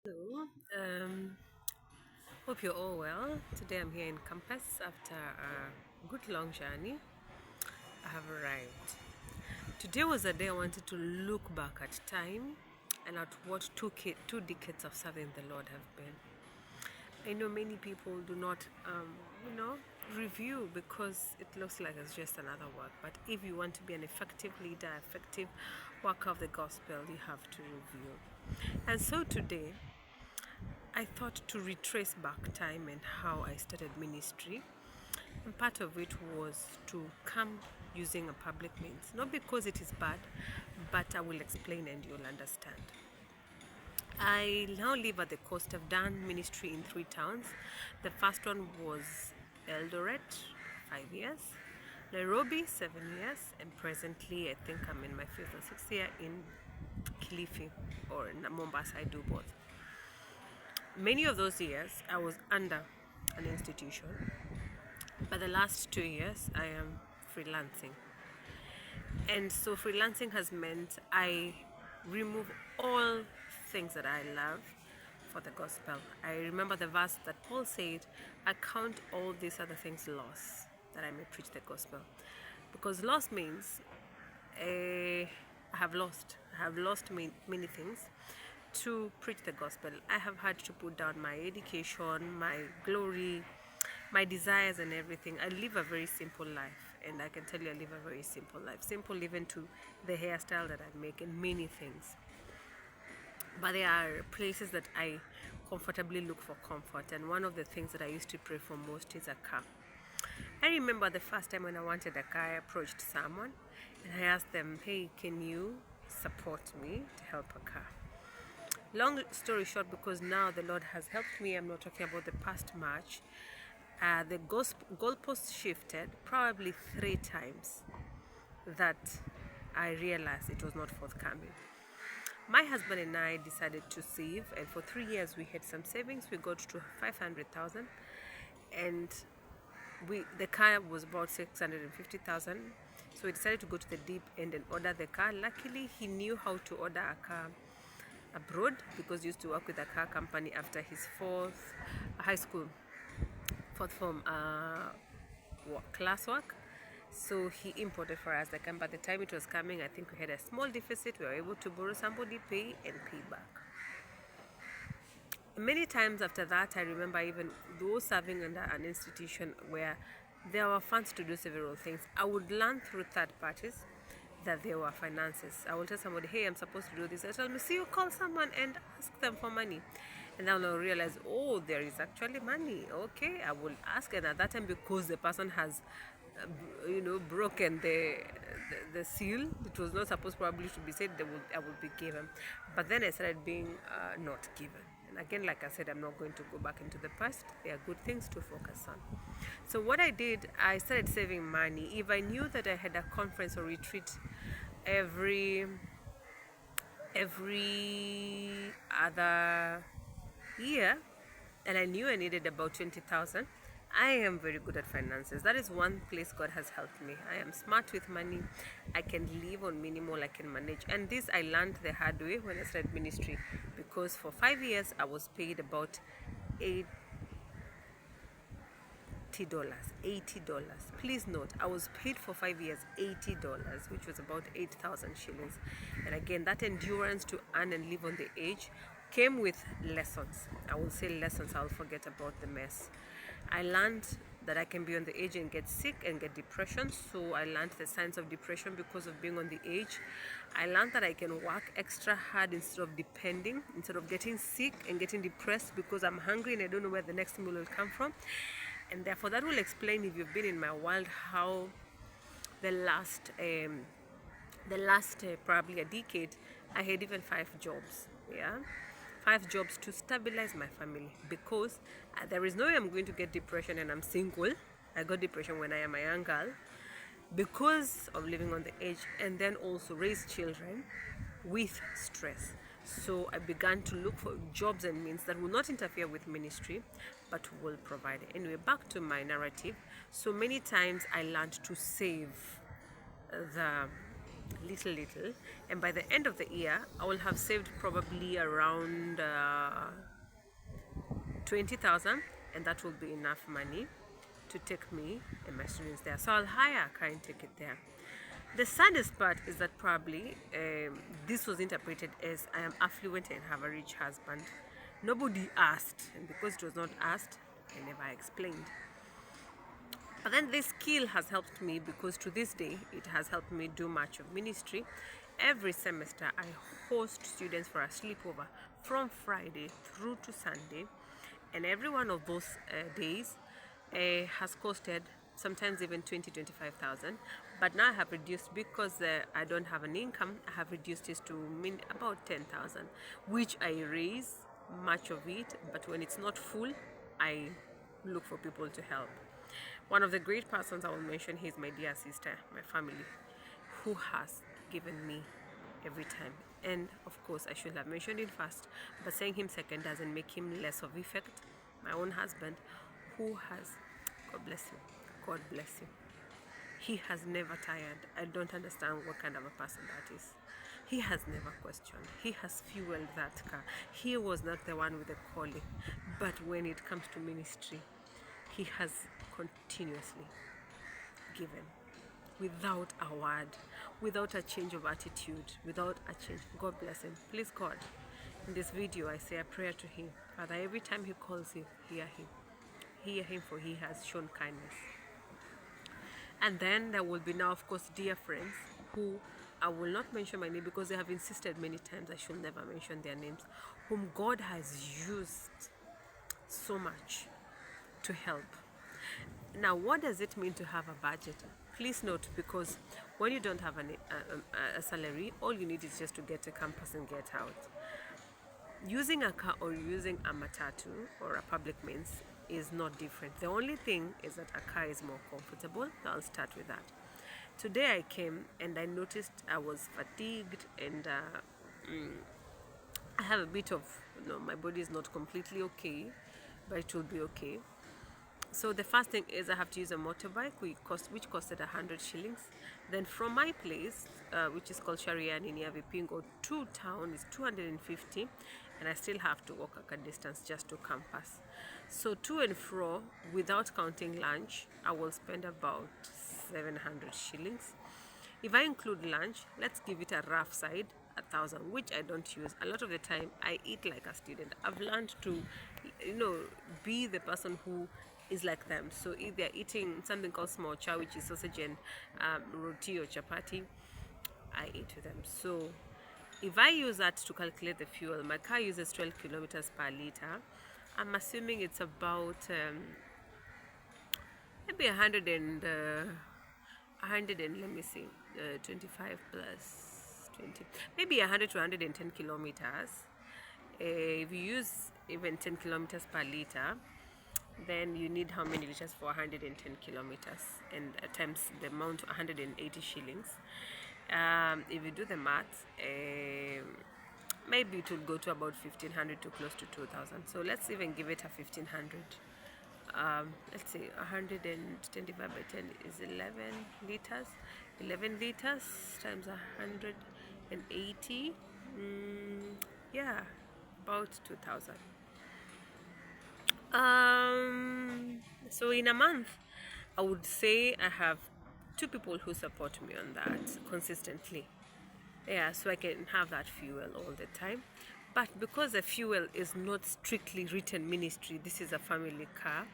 Hello, hope you're all well. Today I'm here in campus after a good long journey. I have arrived. Today was a day I wanted to look back at time and at what two decades of serving the Lord have been. I know many people do not, you know, review because it looks like it's just another work. But if you want to be an effective leader, effective worker of the gospel, you have to review. And so today, I thought to retrace back time and how I started ministry. And part of it was to come using a public means. Not because it is bad, but I will explain and you'll understand. I now live at the coast. I've done ministry in three towns. The first one was Eldoret, 5 years. Nairobi, 7 years. And presently, I think I'm in my fifth or sixth year in Kilifi or in Mombasa. I do both. Many of those years I was under an institution, but the last 2 years I am freelancing. And so freelancing has meant I remove all things that I love for the gospel. I remember the verse that Paul said, I count all these other things loss that I may preach the gospel. Because loss means I have lost. I have lost many things to preach the gospel. I have had to put down my education, my glory, my desires, and everything. I live a very simple life, and I can tell you, I live a very simple life. Simple even to the hairstyle that I make and many things. But there are places that I comfortably look for comfort, and one of the things that I used to pray for most is a car. I remember the first time when I wanted a car, I approached someone and I asked them, hey, can you support me to help a car? Long story short, because now the Lord has helped me, I'm not talking about the past March, the goalpost shifted probably 3 times that I realized it was not forthcoming. My husband and I decided to save, and for 3 years we had some savings. We got to 500,000, and the car was about 650,000. So we decided to go to the deep end and order the car. Luckily, he knew how to order a car abroad because he used to work with a car company after his fourth form class work. So he imported for us the car. By the time it was coming, I think we had a small deficit. We were able to borrow somebody, pay, and pay back. Many times after that, I remember even those serving under an institution where there were funds to do several things. I would learn through third parties that there were finances. I will tell somebody, hey, I'm supposed to do this. They tell me, see, you call someone and ask them for money. And then I'll realize, oh, there is actually money. Okay, I will ask. And at that time, because the person has, broken the seal, it was not supposed probably to be said, I would be given. But then I started being not given. And again, like I said, I'm not going to go back into the past. There are good things to focus on. So what I did, I started saving money. If I knew that I had a conference or retreat every other year, and I knew I needed about 20,000, I am very good at finances. That is one place God has helped me. I am smart with money. I can live on minimal. I can manage. And this I learned the hard way when I started ministry, because for 5 years I was paid about $80. Please note, I was paid for 5 years $80, which was about 8,000 shillings. And again, that endurance to earn and live on the edge came with lessons. I will say lessons. I'll forget about the mess. I learned that I can be on the edge and get sick and get depression. So I learned the signs of depression because of being on the edge. I learned that I can work extra hard instead of getting sick and getting depressed because I'm hungry and I don't know where the next meal will come from. And therefore that will explain, if you've been in my world, how the last probably a decade I had even 5 jobs. 5 jobs to stabilize my family, because there is no way I'm going to get depression and I'm single. I got depression when I am a young girl because of living on the edge, and then also raise children with stress. So I began to look for jobs and means that will not interfere with ministry but will provide. Anyway, back to my narrative. So many times I learned to save the little, and by the end of the year I will have saved probably around 20,000, and that will be enough money to take me and my students there. So I'll hire a car and take it there. The saddest part is that probably this was interpreted as I am affluent and have a rich husband. Nobody asked, and because it was not asked, I never explained. But then this skill has helped me, because to this day it has helped me do much of ministry. Every semester I host students for a sleepover from Friday through to Sunday, and every one of those days has costed sometimes even 20-25,000. But now I have reduced, because I don't have an income. I have reduced it to about 10,000, which I raise much of it, but when it's not full, I look for people to help. One of the great persons I will mention here is my dear sister, my family, who has given me every time. And of course, I should have mentioned him first, but saying him second doesn't make him less of effect. My own husband, who has, God bless you, God bless you. He has never tired. I don't understand what kind of a person that is. He has never questioned. He has fueled that car. He was not the one with the calling, but when it comes to ministry, he has continuously given, without a word, without a change of attitude, without a change. God bless him. Please, God, in this video I say a prayer to him. Father, every time he calls you, hear him. Hear him, for he has shown kindness. And then there will be now, of course, dear friends who I will not mention my name, because they have insisted many times I should never mention their names, whom God has used so much to help. Now, what does it mean to have a budget? Please note, because when you don't have a salary, all you need is just to get to campus and get out. Using a car or using a matatu or a public means is not different. The only thing is that a car is more comfortable. I'll start with that. Today I came and I noticed I was fatigued, and I have a bit of, my body is not completely okay, but it will be okay. So the first thing is I have to use a motorbike, which costed 100 shillings. Then from my place, which is called Shariani near Vipingo, to town is 250, and I still have to walk a distance just to campus. So to and fro, without counting lunch, I will spend about 700 shillings. If I include lunch, let's give it a rough side, 1,000, which I don't use. A lot of the time I eat like a student. I've learned to, be the person who is like them. So if they're eating something called small chow, which is sausage and roti or chapati, I eat with them. So if I use that to calculate the fuel, my car uses 12 kilometers per liter. I'm assuming it's about maybe 100 and 25 plus 20, maybe 100 to 110 kilometers. If you use even 10 kilometers per liter, then you need how many liters for 110 kilometers, and times the amount, 180 shillings. If you do the math, maybe it will go to about 1,500 to close to 2,000. So let's even give it a 1,500. Let's say 125 by 10 is 11 liters. 11 liters times 180, yeah, about 2,000. So in a month, I would say I have 2 people who support me on that consistently. Yeah, so I can have that fuel all the time. But because the fuel is not strictly written ministry, this is a family car,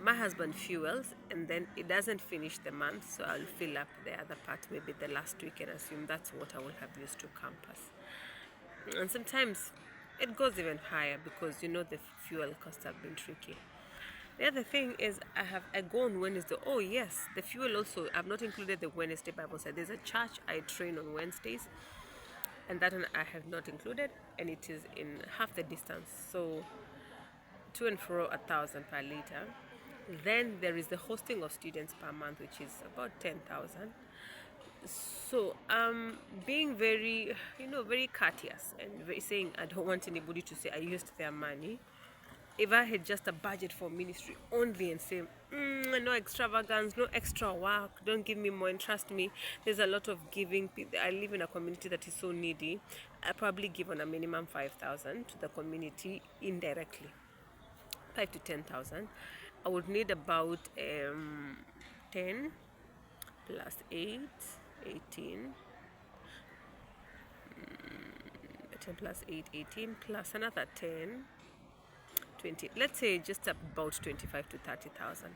my husband fuels, and then it doesn't finish the month, so I'll fill up the other part maybe the last week, and assume that's what I will have used to campus. And sometimes it goes even higher, because the fuel costs have been tricky. The other thing is I go on Wednesday. Oh yes, the fuel also, I've not included the Wednesday Bible study. There's a church I train on Wednesdays, and that one I have not included, and it is in half the distance, so to and fro 1,000 per liter. Then there is the hosting of students per month, which is about 10,000. So being very, very courteous, and saying I don't want anybody to say I used their money. If I had just a budget for ministry only, and say no extravagance, no extra work, don't give me more, and trust me, there's a lot of giving. I live in a community that is so needy. I probably give on a minimum 5,000 to the community indirectly. 5 to 10,000, I would need about 10 plus 8, 18, 10 plus 8, 18 plus another 10, 20. Let's say just about 25 to 30,000.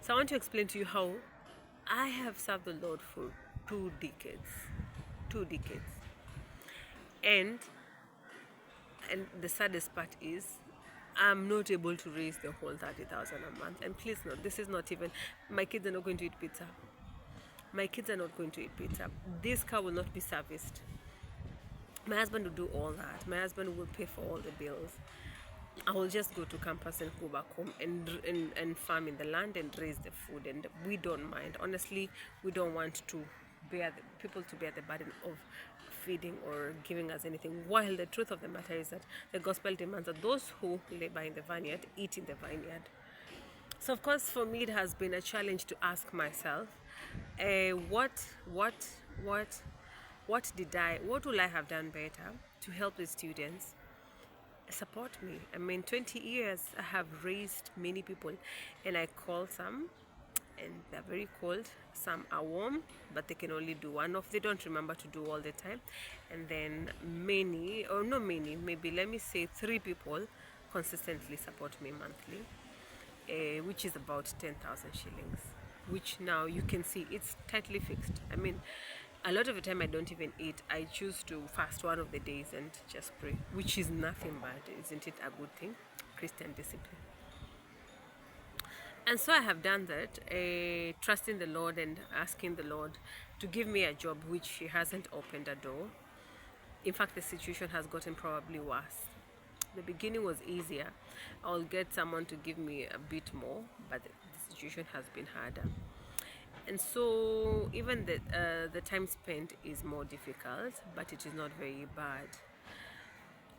So I want to explain to you how I have served the Lord for 2 decades. 2 decades. And the saddest part is I'm not able to raise the whole 30,000 a month. And please note, this is not even, my kids are not going to eat pizza. My kids are not going to eat pizza. This car will not be serviced. My husband will do all that. My husband will pay for all the bills. I will just go to campus and go back home and farm in the land and raise the food. And we don't mind. Honestly, we don't want to people to bear the burden of feeding or giving us anything. While the truth of the matter is that the gospel demands that those who labor in the vineyard eat in the vineyard. So of course, for me, it has been a challenge to ask myself, what what will I have done better to help the students support me? I mean, 20 years I have raised many people, and I call some, and they're very cold. Some are warm, but they can only do one of. They don't remember to do all the time. And then many, or not many, maybe let me say 3 people consistently support me monthly, which is about 10,000 shillings, which now you can see it's tightly fixed. I mean, a lot of the time I don't even eat. I choose to fast one of the days and just pray, which is nothing bad. Isn't it a good thing? Christian discipline. And so I have done that, trusting the Lord and asking the Lord to give me a job, which He hasn't opened a door. In fact, the situation has gotten probably worse. The beginning was easier. I'll get someone to give me a bit more, but the situation has been harder. And so even the time spent is more difficult, but it is not very bad.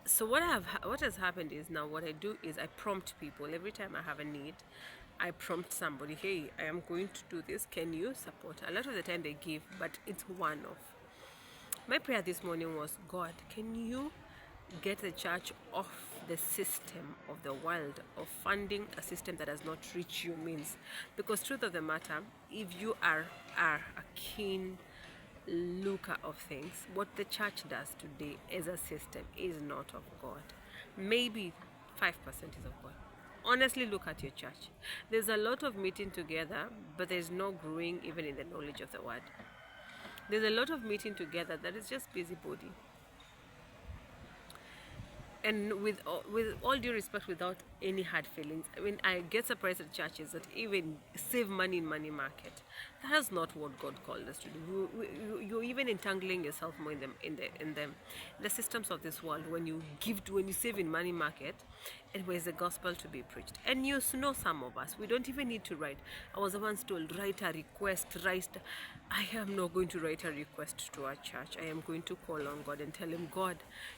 So what has happened is, now what I do is I prompt people every time I have a need. I prompt somebody, hey, I am going to do this, can you support? A lot of the time they give, but it's one-off. My prayer this morning was, God, can you get the church off the system of the world of funding a system that does not reach your means? Because truth of the matter, if you are a keen looker of things, what the church does today as a system is not of God. Maybe 5% is of God. Honestly, look at your church. There's a lot of meeting together, but there's no growing even in the knowledge of the word. There's a lot of meeting together that is just busybody. And with all due respect, without any hard feelings, I mean, I get surprised at churches that even save money in money market. That is not what God called us to do. You're even entangling yourself more in the systems of this world when you save in money market, and where's the gospel to be preached? And you know, some of us, we don't even need to write. I was once told, write a request. I am not going to write a request to our church. I am going to call on God and tell Him, God,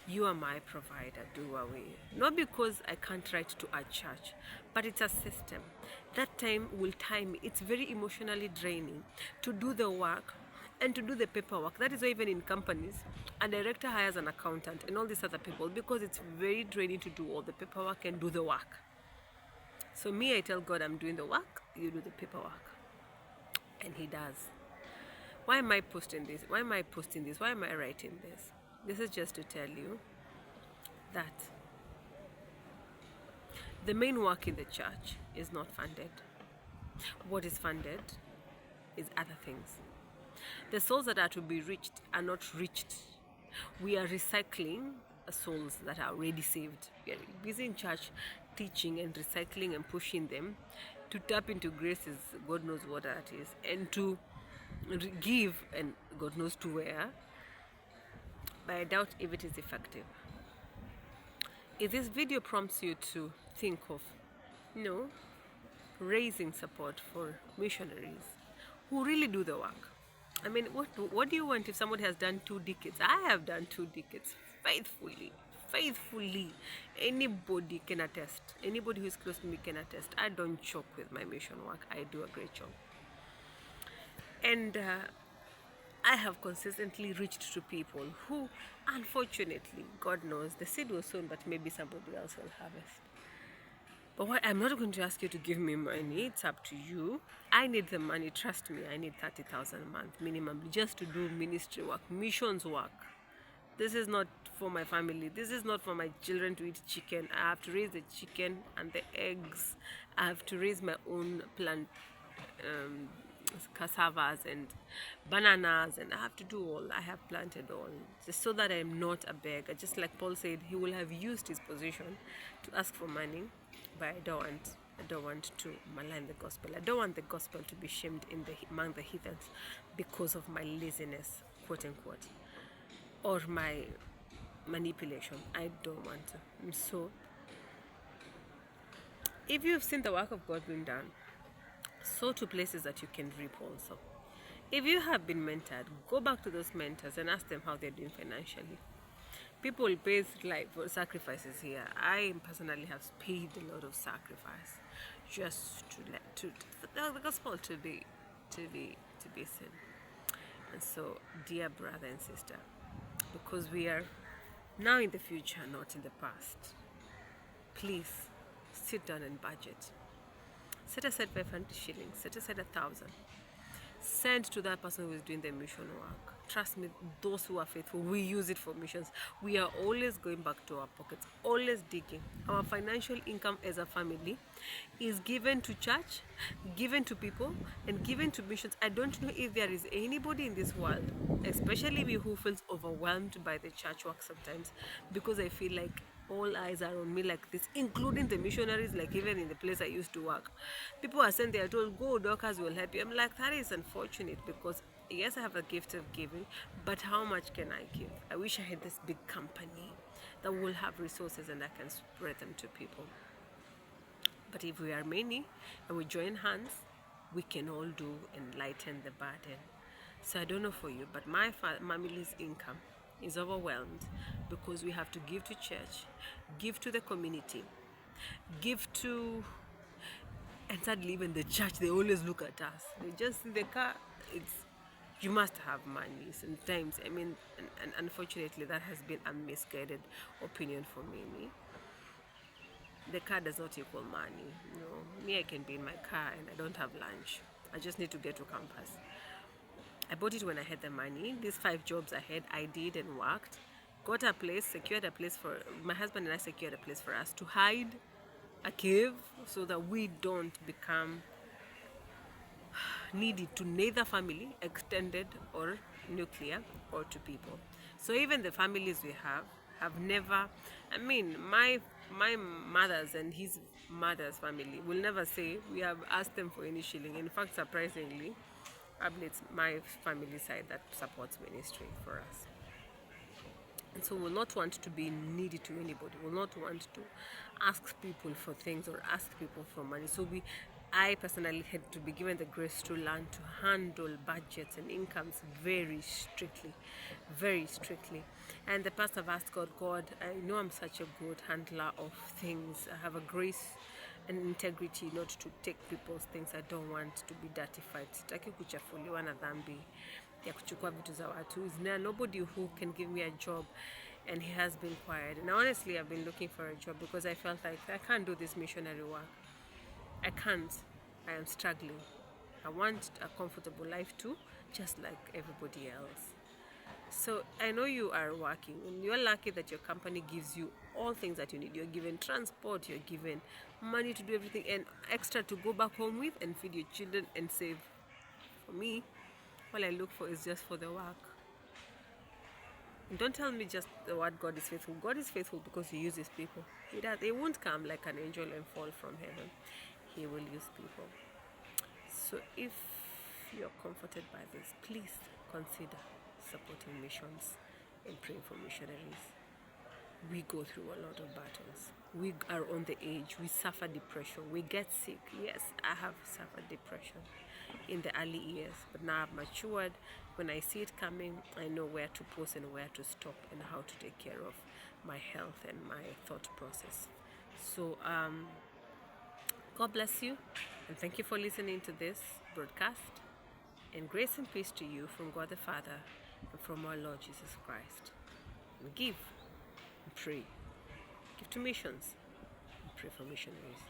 you are my provider. Do away. Not because I can't write to our church, but it's a system. That time will time. It's very emotionally draining to do the work and to do the paperwork. That is why even in companies, a director hires an accountant and all these other people, because it's very draining to do all the paperwork and do the work. So me, I tell God, I'm doing the work, you do the paperwork. And He does. Why am I posting this? Why am I posting this? Why am I writing this? This is just to tell you that the main work in the church is not funded. What is funded is other things. The souls that are to be reached are not reached. We are recycling souls that are already saved. We are busy in church teaching and recycling and pushing them to tap into graces, God knows what that is, and to give, and God knows to where. But I doubt if it is effective. If this video prompts you to think of, raising support for missionaries who really do the work. I mean, what do you want if somebody has done 2 decades? I have done 2 decades faithfully. Anybody can attest. Anybody who is close to me can attest. I don't choke with my mission work. I do a great job. And I have consistently reached to people who, unfortunately, God knows, the seed was sown, but maybe somebody else will harvest. But what I'm not going to ask you to give me money. It's up to you. I need the money. Trust me. I need 30,000 a month minimum just to do ministry work, missions work. This is not for my family. This is not for my children to eat chicken. I have to raise the chicken and the eggs. I have to raise my own plant, um, cassavas and bananas, and I have to do all. I have planted all, just so that I'm not a beggar. Just like Paul said, he will have used his position to ask for money, but I don't want to malign the gospel. I don't want the gospel to be shamed among the heathens because of my laziness, quote unquote, or my manipulation. I don't want to. So, if you've seen the work of God being done, sow to places that you can reap also. If you have been mentored, go back to those mentors and ask them how they're doing financially. People pay like for sacrifices here. I personally have paid a lot of sacrifice just for the gospel to be seen. And so, dear brother and sister, because we are now in the future, not in the past, please sit down and budget. Set aside 500 shillings, set aside 1,000. Send to that person who is doing the mission work. Trust me, those who are faithful, we use it for missions. We are always going back to our pockets, always digging. Our financial income as a family is given to church, given to people, and given to missions. I don't know if there is anybody in this world, especially me, who feels overwhelmed by the church work sometimes, because I feel like all eyes are on me like this, including the missionaries. Like even in the place I used to work, people are saying, they are told, go, doctors will help you. I'm like, that is unfortunate, because yes, I have a gift of giving, but how much can I give? I wish I had this big company that will have resources and I can spread them to people. But if we are many and we join hands, we can all do and lighten the burden. So I don't know for you, but my family's income is overwhelmed because we have to give to church, give to the community, give to, and sadly even the church, they always look at us. They just see the car. It's, you must have money sometimes. I mean, and unfortunately that has been a misguided opinion for me. The car does not equal money. Me, I can be in my car and I don't have lunch. I just need to get to campus. I bought it when I had the money. These 5 jobs I had, I did and worked. Got a place, secured a place for my husband, and I secured a place for us to hide, a cave, so that we don't become needed to neither family, extended or nuclear, or to people. So even the families we have never, I mean, my mother's and his mother's family will never say we have asked them for any shilling. In fact, surprisingly, it's my family side that supports ministry for us. And so we'll not want to be needy to anybody. We'll not want to ask people for things or ask people for money. So I personally had to be given the grace to learn to handle budgets and incomes very strictly, very strictly. And the past I've asked God, I know I'm such a good handler of things. I have a grace and integrity not to take people's things. I don't want to be dirtified. Sitaki kuchafuliwa na dhambi ya kuchukua vitu za watu. Is there nobody who can give me a job? And he has been quiet. And honestly, I've been looking for a job because I felt like I can't do this missionary work. I can't. I am struggling. I want a comfortable life too, just like everybody else. So I know you are working, and you're lucky that your company gives you all things that you need. You're given transport, you're given money to do everything, and extra to go back home with and feed your children and save. For me, all I look for is just for the work. And don't tell me just the word God is faithful. God is faithful because He uses people. He won't come like an angel and fall from heaven. He will use people. So if you're comforted by this, please consider supporting missions and praying for missionaries. We go through a lot of battles. We are on the edge. We suffer depression. We get sick. Yes, I have suffered depression in the early years, but now I've matured. When I see it coming, I know where to pause and where to stop and how to take care of my health and my thought process. So God bless you, and thank you for listening to this broadcast. And grace and peace to you from God the Father and from our Lord Jesus Christ. And give and pray. Give to missions and pray for missionaries.